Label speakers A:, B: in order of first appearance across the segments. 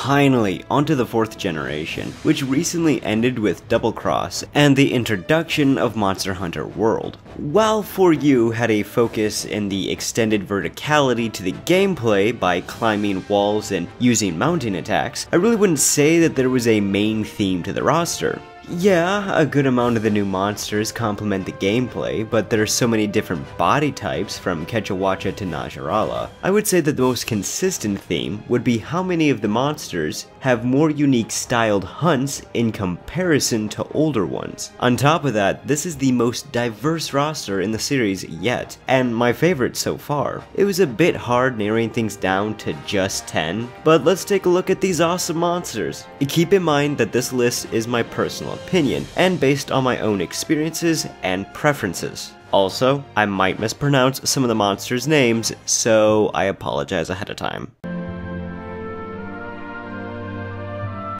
A: finally, onto the 4th generation, which recently ended with Double Cross and the introduction of Monster Hunter World. While 4U had a focus in the extended verticality to the gameplay by climbing walls and using mounting attacks, I really wouldn't say that there was a main theme to the roster. Yeah, a good amount of the new monsters complement the gameplay, but there are so many different body types from Quechahuacha to Nasrallah. I would say that the most consistent theme would be how many of the monsters have more unique styled hunts in comparison to older ones. On top of that, this is the most diverse roster in the series yet, and my favorite so far. It was a bit hard narrowing things down to just 10, but let's take a look at these awesome monsters. Keep in mind that this list is my personal opinion, and based on my own experiences and preferences. Also, I might mispronounce some of the monsters' names, so I apologize ahead of time.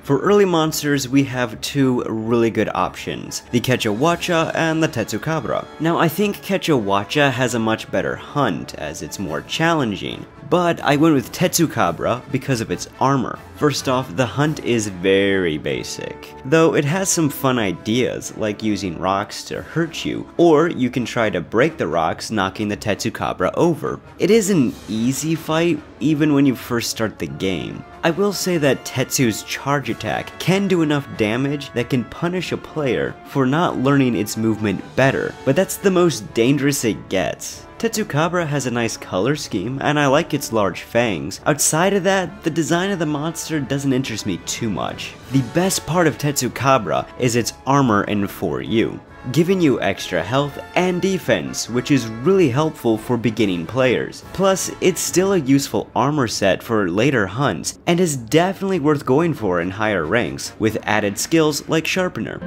A: For early monsters, we have two really good options, the Quechahuacha and the Tetsu Cabra. Now, I think Quechahuacha has a much better hunt, as it's more challenging, but I went with Tetsu Cabra because of its armor. First off, the hunt is very basic, though it has some fun ideas, like using rocks to hurt you, or you can try to break the rocks, knocking the Tetsu Cabra over. It is an easy fight, even when you first start the game. I will say that Tetsu's charge attack can do enough damage that can punish a player for not learning its movement better, but that's the most dangerous it gets. Tetsu Cabra has a nice color scheme, and I like its large fangs. Outside of that, the design of the monster doesn't interest me too much. The best part of Tetsu Cabra is its armor in 4U, giving you extra health and defense, which is really helpful for beginning players. Plus, it's still a useful armor set for later hunts, and is definitely worth going for in higher ranks, with added skills like Sharpener.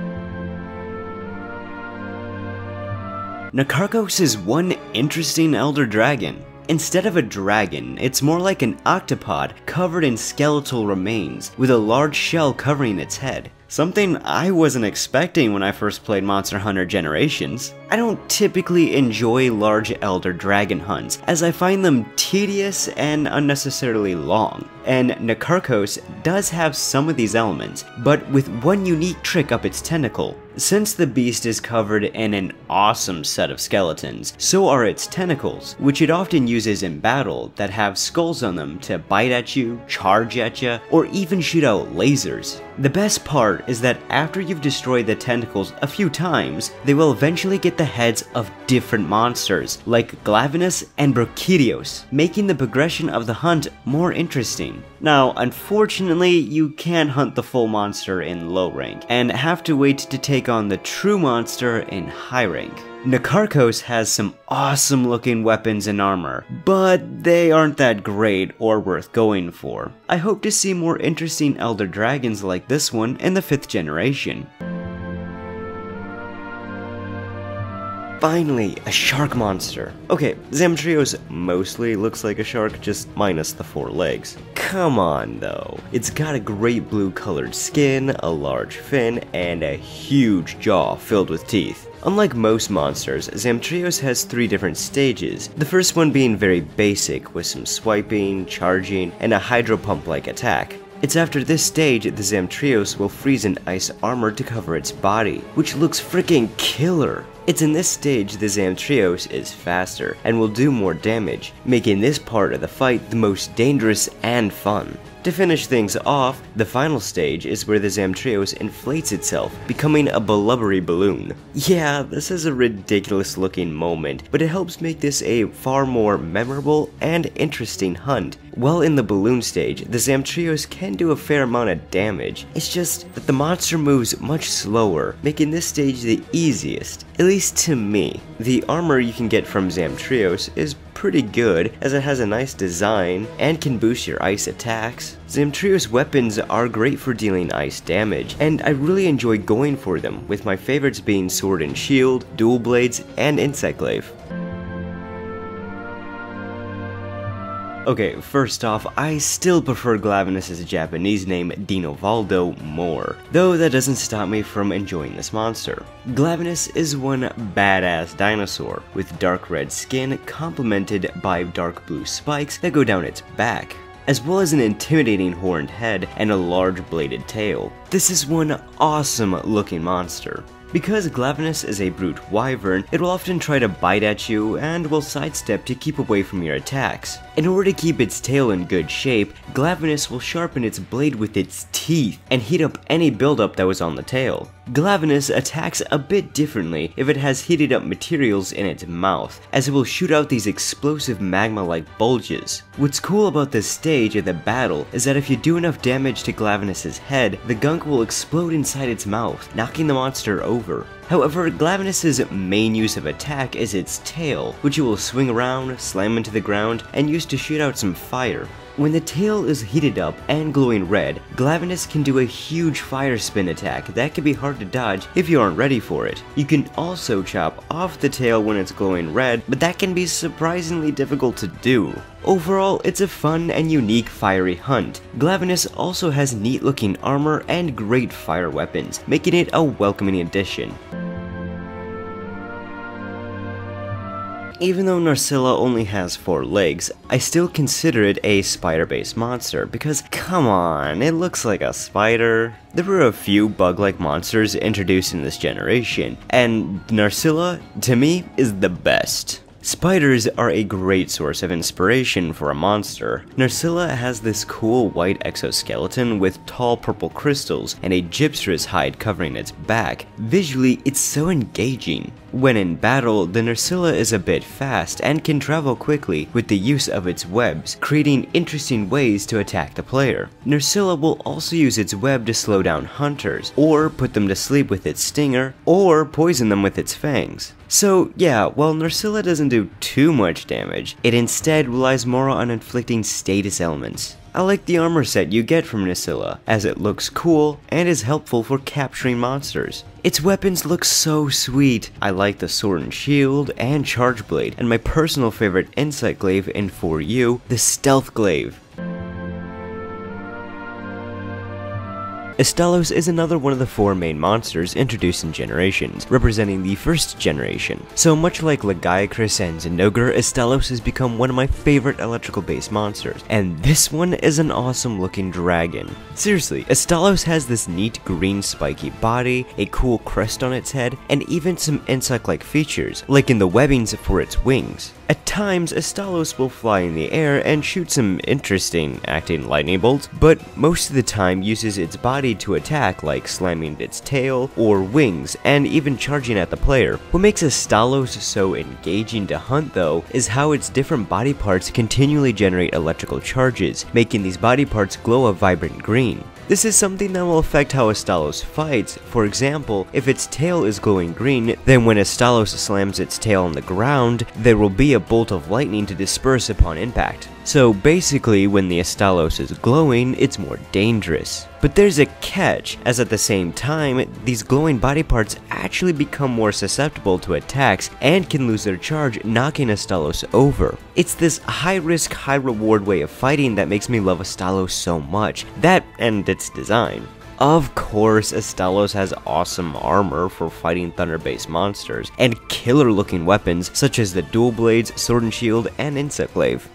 A: Nough Karkos is one interesting elder dragon. Instead of a dragon, it's more like an octopod covered in skeletal remains, with a large shell covering its head. Something I wasn't expecting when I first played Monster Hunter Generations. I don't typically enjoy large elder dragon hunts, as I find them tedious and unnecessarily long. And Nough Karkos does have some of these elements, but with one unique trick up its tentacle. Since the beast is covered in an awesome set of skeletons, so are its tentacles, which it often uses in battle that have skulls on them to bite at you, charge at you, or even shoot out lasers. The best part is that after you've destroyed the tentacles a few times, they will eventually get the heads of different monsters, like Glavine and Regios, making the progression of the hunt more interesting. Now, unfortunately, you can't hunt the full monster in low rank, and have to wait to take on the true monster in high rank. Nough Karkos has some awesome looking weapons and armor, but they aren't that great or worth going for. I hope to see more interesting elder dragons like this one in the 5th generation. Finally, a shark monster. Okay, Zamtrios mostly looks like a shark, just minus the 4 legs. Come on though. It's got a great blue colored skin, a large fin, and a huge jaw filled with teeth. Unlike most monsters, Zamtrios has 3 different stages, the first one being very basic with some swiping, charging, and a hydro pump-like attack. It's after this stage the Zamtrios will freeze in ice armor to cover its body, which looks freaking killer. It's in this stage the Zamtrios is faster and will do more damage, making this part of the fight the most dangerous and fun. To finish things off, the final stage is where the Zamtrios inflates itself, becoming a blubbery balloon. Yeah, this is a ridiculous looking moment, but it helps make this a far more memorable and interesting hunt. While in the balloon stage, the Zamtrios can do a fair amount of damage. It's just that the monster moves much slower, making this stage the easiest, at least to me. The armor you can get from Zamtrios is pretty good, as it has a nice design and can boost your ice attacks. Zamtrios weapons are great for dealing ice damage, and I really enjoy going for them, with my favorites being Sword and Shield, Dual Blades, and Insect Glaive. Okay, first off, I still prefer Glavine's Japanese name Dinovaldo more, though that doesn't stop me from enjoying this monster. Glavine is one badass dinosaur, with dark red skin complemented by dark blue spikes that go down its back. as well as an intimidating horned head and a large bladed tail. This is one awesome looking monster. Because Glavinus is a brute wyvern, it will often try to bite at you and will sidestep to keep away from your attacks. In order to keep its tail in good shape, Glavinus will sharpen its blade with its teeth and heat up any buildup that was on the tail. Glavinus attacks a bit differently if it has heated up materials in its mouth, as it will shoot out these explosive magma-like bulges. What's cool about this stage of the battle is that if you do enough damage to Glavinus' head, the gunk will explode inside its mouth, knocking the monster over. However, Glavinus' main use of attack is its tail, which it will swing around, slam into the ground, and use to shoot out some fire. When the tail is heated up and glowing red, Glavinus can do a huge fire spin attack that can be hard to dodge if you aren't ready for it. You can also chop off the tail when it's glowing red, but that can be surprisingly difficult to do. Overall, it's a fun and unique fiery hunt. Glavinus also has neat looking armor and great fire weapons, making it a welcoming addition. Even though Nurseilla only has 4 legs, I still consider it a spider-based monster because, come on, it looks like a spider. There were a few bug-like monsters introduced in this generation, and Nurseilla, to me, is the best. Spiders are a great source of inspiration for a monster. Nurseilla has this cool white exoskeleton with tall purple crystals and a gypsarus hide covering its back. Visually, it's so engaging. When in battle, the Nurseilla is a bit fast and can travel quickly with the use of its webs, creating interesting ways to attack the player. Nurseilla will also use its web to slow down hunters, or put them to sleep with its stinger, or poison them with its fangs. So yeah, while Nurseilla doesn't do too much damage, it instead relies more on inflicting status elements. I like the armor set you get from Nurseilla, as it looks cool and is helpful for capturing monsters. Its weapons look so sweet. I like the sword and shield and charge blade, and my personal favorite insight glaive in 4U, the stealth glaive. Astellas is another one of the 4 main monsters introduced in Generations, representing the first generation. So much like Lagiacrus and Zinogre, Astellas has become one of my favorite electrical-based monsters, and this one is an awesome looking dragon. Seriously, Astellas has this neat green spiky body, a cool crest on its head, and even some insect-like features, like in the webbings for its wings. At times, Astellas will fly in the air and shoot some interesting acting lightning bolts, but most of the time uses its body to attack, like slamming its tail or wings, and even charging at the player. What makes Astellas so engaging to hunt though, is how its different body parts continually generate electrical charges, making these body parts glow a vibrant green. This is something that will affect how Astellas fights. For example, if its tail is glowing green, then when Astellas slams its tail on the ground, there will be a bolt of lightning to disperse upon impact. So basically, when the Astellas is glowing, it's more dangerous. But there's a catch, as at the same time, these glowing body parts actually become more susceptible to attacks and can lose their charge, knocking Astellas over. It's this high-risk, high-reward way of fighting that makes me love Astellas so much. That and its design. Of course, Astellas has awesome armor for fighting thunder-based monsters, and killer-looking weapons such as the dual blades, sword and shield, and insect glaive.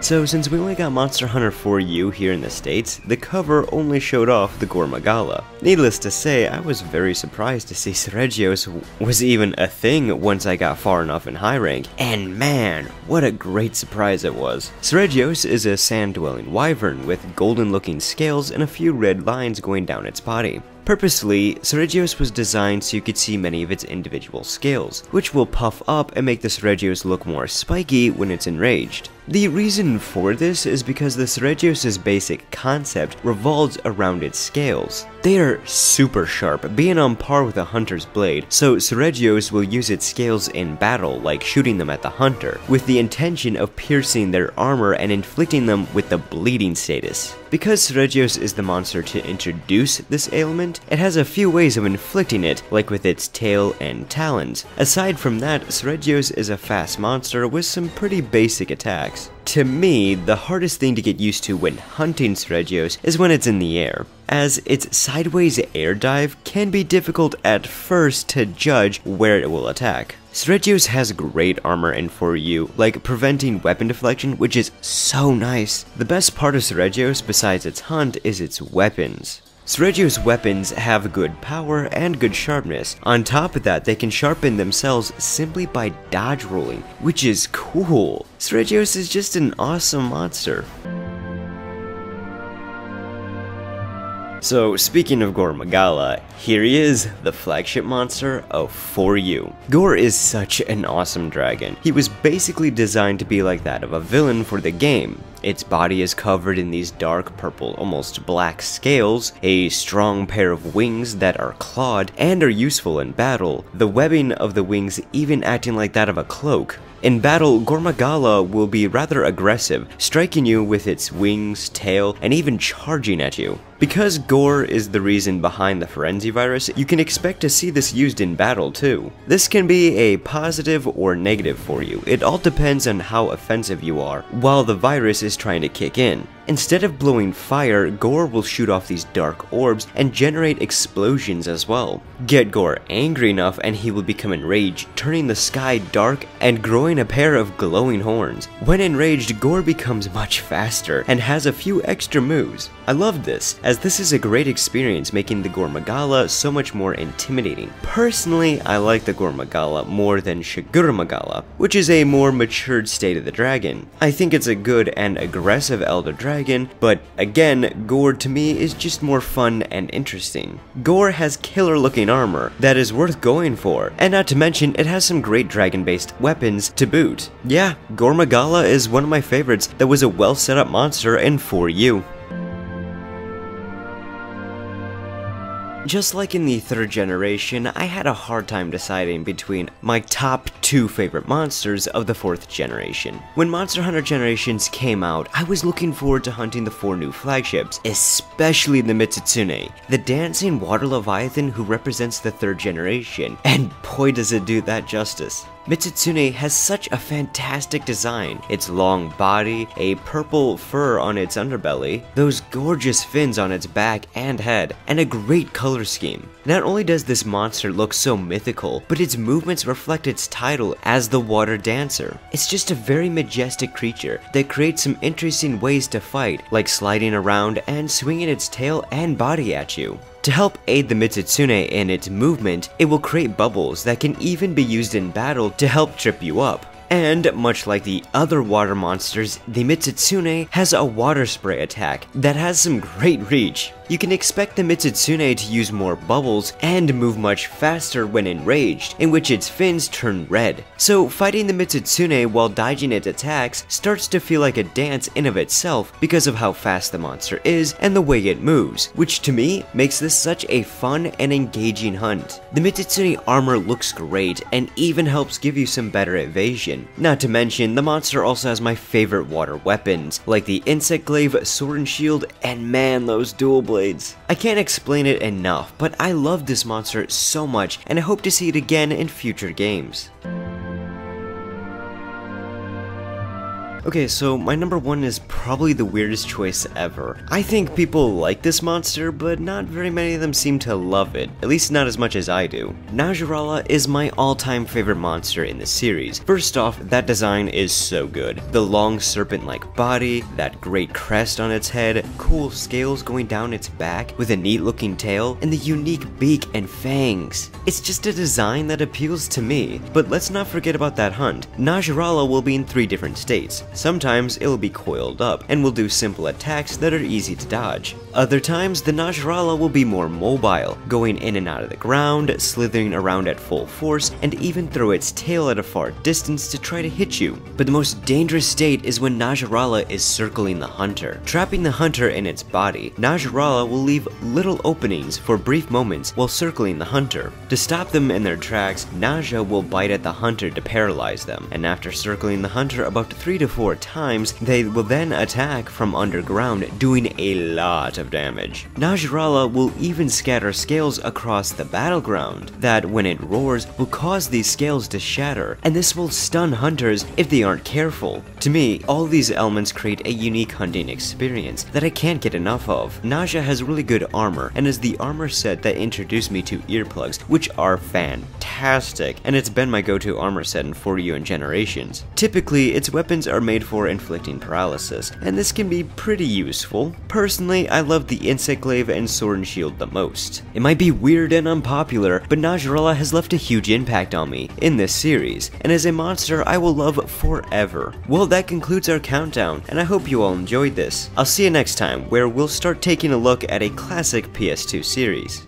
A: So since we only got Monster Hunter 4U here in the States, the cover only showed off the Gormogon. Needless to say, I was very surprised to see Regios was even a thing once I got far enough in high rank, and man, what a great surprise it was. Regios is a sand-dwelling wyvern with golden-looking scales and a few red lines going down its body. Purposely, Regios was designed so you could see many of its individual scales, which will puff up and make the Regios look more spiky when it's enraged. The reason for this is because the Regios' basic concept revolves around its scales. They are super sharp, being on par with a hunter's blade, so Regios will use its scales in battle, like shooting them at the hunter, with the intention of piercing their armor and inflicting them with the bleeding status. Because Regios is the monster to introduce this ailment, it has a few ways of inflicting it, like with its tail and talons. Aside from that, Regios is a fast monster with some pretty basic attacks. To me, the hardest thing to get used to when hunting Regios is when it's in the air, as its sideways air dive can be difficult at first to judge where it will attack. Regios has great armor and for you, like preventing weapon deflection, which is so nice. The best part of Regios besides its hunt is its weapons. Regios' weapons have good power and good sharpness. On top of that, they can sharpen themselves simply by dodge rolling, which is cool. Regios is just an awesome monster. So speaking of Gormogon, here he is, the flagship monster of 4U. Gor is such an awesome dragon. He was basically designed to be like that of a villain for the game. Its body is covered in these dark purple, almost black scales, a strong pair of wings that are clawed and are useful in battle, the webbing of the wings even acting like that of a cloak. In battle, Gormogon will be rather aggressive, striking you with its wings, tail, and even charging at you. Because Gor is the reason behind the Frenzy virus, you can expect to see this used in battle too. This can be a positive or negative for you, it all depends on how offensive you are, while the virus is trying to kick in. Instead of blowing fire, Gor will shoot off these dark orbs and generate explosions as well. Get Gor angry enough and he will become enraged, turning the sky dark and growing a pair of glowing horns. When enraged, Gor becomes much faster and has a few extra moves. I love this, as this is a great experience making the Gormogon so much more intimidating. Personally, I like the Gormogon more than Shigurmogon, which is a more matured state of the dragon. I think it's a good and aggressive elder dragon, but again, Gor to me is just more fun and interesting. Gor has killer looking armor that is worth going for, and not to mention it has some great dragon based weapons to boot. Yeah, Gormogon is one of my favorites that was a well set up monster in 4U. Just like in the 3rd generation, I had a hard time deciding between my top 2 favorite monsters of the 4th generation. When Monster Hunter Generations came out, I was looking forward to hunting the 4 new flagships, especially the Mitsune, the dancing water leviathan who represents the 3rd generation, and boy does it do that justice. Mitsune has such a fantastic design, its long body, a purple fur on its underbelly, those gorgeous fins on its back and head, and a great color scheme. Not only does this monster look so mythical, but its movements reflect its title as the Water Dancer. It's just a very majestic creature that creates some interesting ways to fight, like sliding around and swinging its tail and body at you. To help aid the Mitsune in its movement, it will create bubbles that can even be used in battle to help trip you up. And much like the other water monsters, the Mitsune has a water spray attack that has some great reach. You can expect the Mitsune to use more bubbles and move much faster when enraged, in which its fins turn red. So fighting the Mitsune while dodging its attacks starts to feel like a dance in of itself because of how fast the monster is and the way it moves, which to me makes this such a fun and engaging hunt. The Mitsune armor looks great and even helps give you some better evasion. Not to mention, the monster also has my favorite water weapons, like the Insect Glaive, Sword and Shield, and man, those dual blades. I can't explain it enough, but I love this monster so much, and I hope to see it again in future games. Okay, so my number 1 is probably the weirdest choice ever. I think people like this monster, but not very many of them seem to love it, at least not as much as I do. Nasrallah is my all-time favorite monster in the series. First off, that design is so good. The long serpent-like body, that great crest on its head, cool scales going down its back with a neat-looking tail, and the unique beak and fangs. It's just a design that appeals to me, but let's not forget about that hunt. Nasrallah will be in 3 different states. Sometimes it'll be coiled up and will do simple attacks that are easy to dodge. Other times, the Nasrallah will be more mobile, going in and out of the ground, slithering around at full force, and even throw its tail at a far distance to try to hit you. But the most dangerous state is when Nasrallah is circling the hunter. Trapping the hunter in its body, Nasrallah will leave little openings for brief moments while circling the hunter. To stop them in their tracks, Naja will bite at the hunter to paralyze them, and after circling the hunter about 3 to 4 4 times, they will then attack from underground, doing a lot of damage. Nasrallah will even scatter scales across the battleground, that when it roars will cause these scales to shatter, and this will stun hunters if they aren't careful. To me, all these elements create a unique hunting experience that I can't get enough of. Nurseilla has really good armor, and is the armor set that introduced me to earplugs, which are fantastic, and it's been my go-to armor set in 4U and Generations. Typically, its weapons are made for inflicting paralysis, and this can be pretty useful. Personally, I love the Insect Glaive and Sword and Shield the most. It might be weird and unpopular, but Nasrallah has left a huge impact on me in this series, and as a monster I will love forever. Well, that concludes our countdown, and I hope you all enjoyed this. I'll see you next time, where we'll start taking a look at a classic PS2 series.